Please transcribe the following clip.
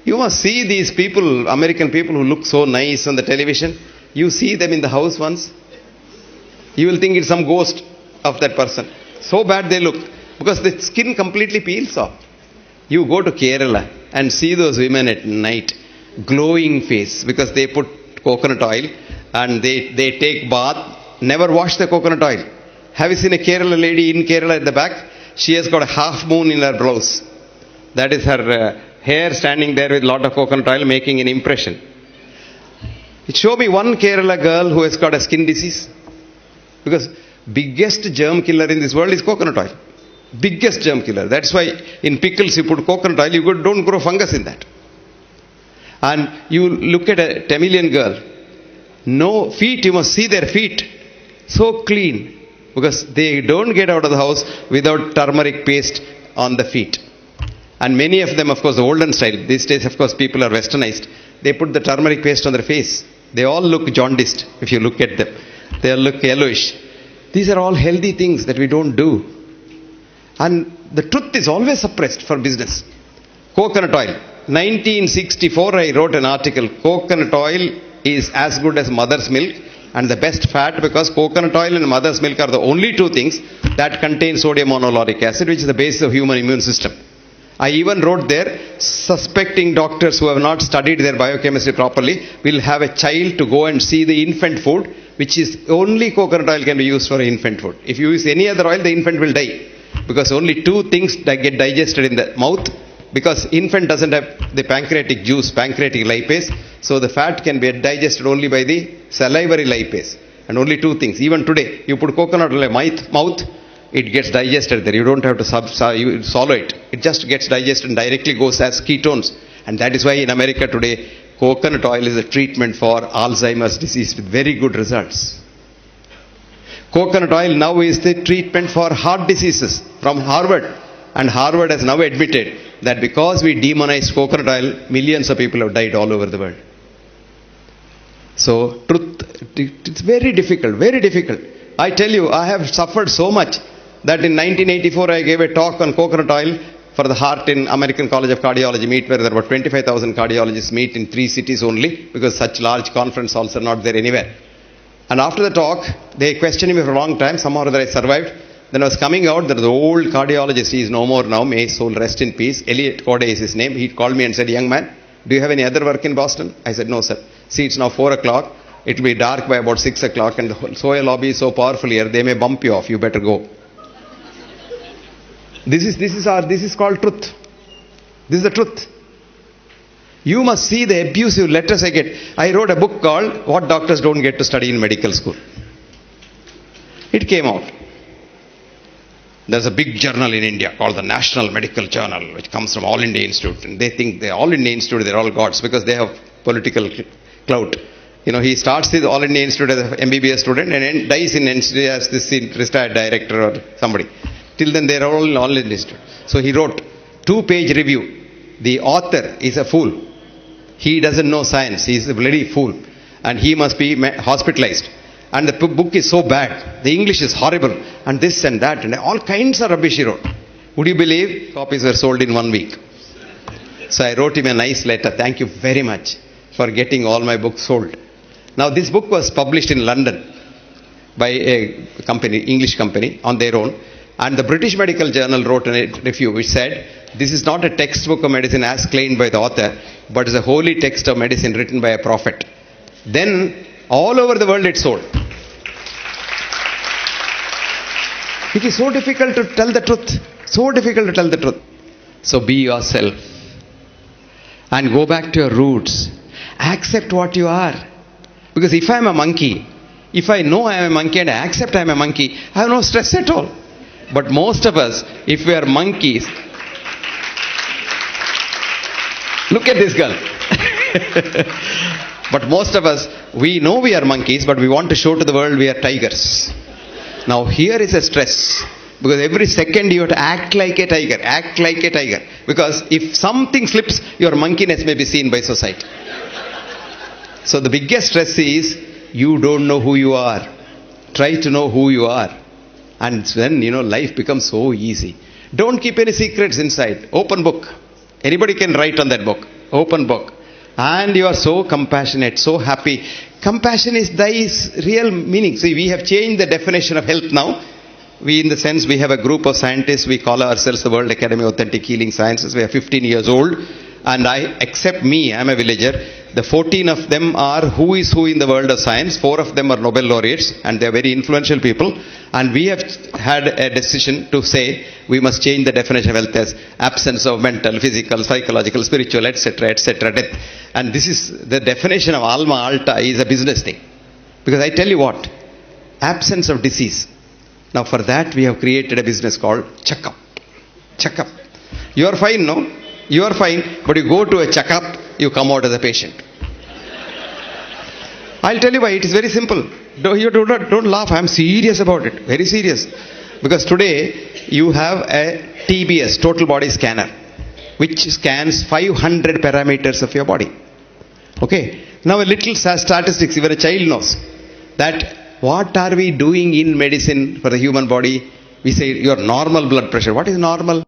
You must see these people, American people who look so nice on the television. You see them in the house once, you will think it's some ghost of that person. So bad they look, because the skin completely peels off. You go to Kerala and see those women at night, glowing face, because they put coconut oil and they take bath, never wash the coconut oil. Have you seen a Kerala lady in Kerala at the back? She has got a half moon in her blouse. That is her hair standing there with a lot of coconut oil making an impression. Show me one Kerala girl who has got a skin disease. Because biggest germ killer in this world is coconut oil. Biggest germ killer. That's why in pickles you put coconut oil, you don't grow fungus in that. And you look at a Tamilian girl, no feet, you must see their feet. So clean. Because they don't get out of the house without turmeric paste on the feet. And many of them, of course, the olden style. These days, of course, people are westernized. They put the turmeric paste on their face. They all look jaundiced if you look at them. They all look yellowish. These are all healthy things that we don't do. And the truth is always suppressed for business. Coconut oil. 1964, I wrote an article. Coconut oil is as good as mother's milk and the best fat, because coconut oil and mother's milk are the only two things that contain sodium monolauric acid, which is the basis of human immune system. I even wrote there, suspecting doctors who have not studied their biochemistry properly will have a child to go and see the infant food, which is only coconut oil can be used for infant food. If you use any other oil, the infant will die. Because only two things that get digested in the mouth, because infant doesn't have the pancreatic juice, pancreatic lipase, so the fat can be digested only by the salivary lipase. And only two things. Even today, you put coconut oil in the mouth, it gets digested there. You don't have to swallow it. It just gets digested and directly goes as ketones. And that is why in America today, coconut oil is a treatment for Alzheimer's disease with very good results. Coconut oil now is the treatment for heart diseases from Harvard. And Harvard has now admitted that because we demonized coconut oil, millions of people have died all over the world. So, truth, it's very difficult, very difficult. I tell you, I have suffered so much that in 1984 I gave a talk on coconut oil for the heart in American College of Cardiology meet, where there were 25,000 cardiologists meet in 3 cities only, because such large conference halls are not there anywhere. And after the talk, they questioned me for a long time. Somehow or other I survived. Then I was coming out, there was an old cardiologist, he is no more now, may his soul rest in peace. Elliot Corday is his name. He called me and said, "Young man, do you have any other work in Boston?" I said, "No, sir. See, it's now 4 o'clock. It will be dark by about 6 o'clock, and the Soya lobby is so powerful here, they may bump you off. You better go." This is called truth. This is the truth. You must see the abusive letters I get. I wrote a book called What Doctors Don't Get to Study in Medical School. It came out. There's a big journal in India called the National Medical Journal, which comes from All India Institute. And they think the All India Institute, they're all gods because they have political clout. You know, he starts with All India Institute as an MBBS student and dies in NCD as this retired director or somebody. Till then, they're all in All India Institute. So he wrote 2-page review. The author is a fool. He doesn't know science. He's a bloody fool. And he must be hospitalized. And the book is so bad. The English is horrible. And this and that. And all kinds of rubbish he wrote. Would you believe? Copies were sold in 1 week. So I wrote him a nice letter. Thank you very much for getting all my books sold. Now this book was published in London by a company, English company, on their own. And the British Medical Journal wrote a review which said, this is not a textbook of medicine as claimed by the author, but is a holy text of medicine written by a prophet. Then, all over the world it sold. It is so difficult to tell the truth. So difficult to tell the truth. So be yourself. And go back to your roots. Accept what you are. Because if I am a monkey, if I know I am a monkey and I accept I am a monkey, I have no stress at all. But most of us, if we are monkeys, look at this girl. But most of us, we know we are monkeys, but we want to show to the world we are tigers. Now here is a stress. Because every second you have to act like a tiger. Act like a tiger. Because if something slips, your monkeyness may be seen by society. So the biggest stress is, you don't know who you are. Try to know who you are. And then, life becomes so easy. Don't keep any secrets inside. Open book. Anybody can write on that book. Open book. And you are so compassionate, so happy. Compassion is thy real meaning. See, we have changed the definition of health now. We, in the sense, we have a group of scientists. We call ourselves the World Academy of Authentic Healing Sciences. We are 15 years old. And except me, I am a villager. The 14 of them are who is who in the world of science. 4 of them are Nobel laureates. And they are very influential people. And we have had a decision to say we must change the definition of health as absence of mental, physical, psychological, spiritual, etc., etc., death. And this is the definition of Alma Alta is a business thing. Because I tell you what, absence of disease. Now for that we have created a business called checkup. Checkup. You are fine, no? You are fine, but you go to a checkup, you come out as a patient. I'll tell you why. It is very simple. Don't laugh. I am serious about it. Very serious. Because today you have a TBS, total body scanner, which scans 500 parameters of your body. Okay. Now a little statistics, even a child knows that what are we doing in medicine for the human body? We say your normal blood pressure. What is normal?